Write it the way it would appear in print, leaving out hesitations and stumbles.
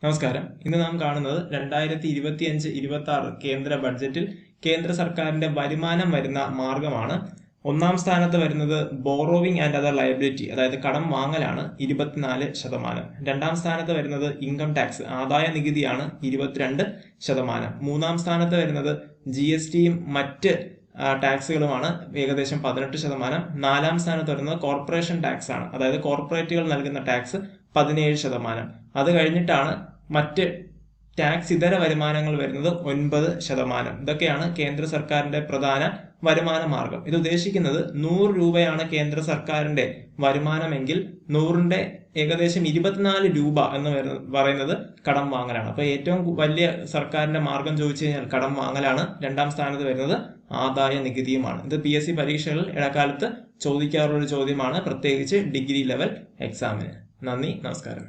നമസ്കാരം. ഇന്ന് നാം കാണുന്നത് 2025-26 കേന്ദ്ര ബഡ്ജറ്റിൽ കേന്ദ്ര സർക്കാരിന്റെ വരുമാനം വരുന്ന മാർഗമാണ്. ഒന്നാം സ്ഥാനത്ത് വരുന്നത് ബോറോവിംഗ് ആൻഡ് അതർ ലയബിലിറ്റി, അതായത് കടം വാങ്ങലാണ് 24%. രണ്ടാം സ്ഥാനത്ത് വരുന്നത് ഇൻകം ടാക്സ്, ആദായ നികുതിയാണ് 22%. മൂന്നാം സ്ഥാനത്ത് വരുന്നത് GSTയും മറ്റ് ടാക്സുകളുമാണ്, ഏകദേശം 18%. നാലാം സ്ഥാനത്ത് വരുന്നത് കോർപ്പറേഷൻ ടാക്സ് ആണ്, അതായത് കോർപ്പറേറ്റുകൾ നൽകുന്ന ടാക്സ് 17%. അത് കഴിഞ്ഞിട്ടാണ് മറ്റ് ടാക്സ് ഇതര വരുമാനങ്ങൾ വരുന്നത് 9%. ഇതൊക്കെയാണ് കേന്ദ്ര സർക്കാരിന്റെ പ്രധാന വരുമാന മാർഗം. ഇത് ഉദ്ദേശിക്കുന്നത് 100 രൂപയാണ് കേന്ദ്ര സർക്കാരിന്റെ വരുമാനമെങ്കിൽ 100ന്റെ ഏകദേശം 24 രൂപ എന്ന് പറയുന്നത് കടം വാങ്ങലാണ്. അപ്പൊ ഏറ്റവും വലിയ സർക്കാരിന്റെ മാർഗം ചോദിച്ചു കഴിഞ്ഞാൽ കടം വാങ്ങലാണ്. രണ്ടാം സ്ഥാനത്ത് വരുന്നത് ആദായ നികുതിയുമാണ്. ഇത് PSC പരീക്ഷകളിൽ ഇടക്കാലത്ത് ചോദിക്കാറുള്ള ഒരു ചോദ്യമാണ്, പ്രത്യേകിച്ച് ഡിഗ്രി ലെവൽ എക്സാമിന്. നന്ദി, നമസ്കാരം.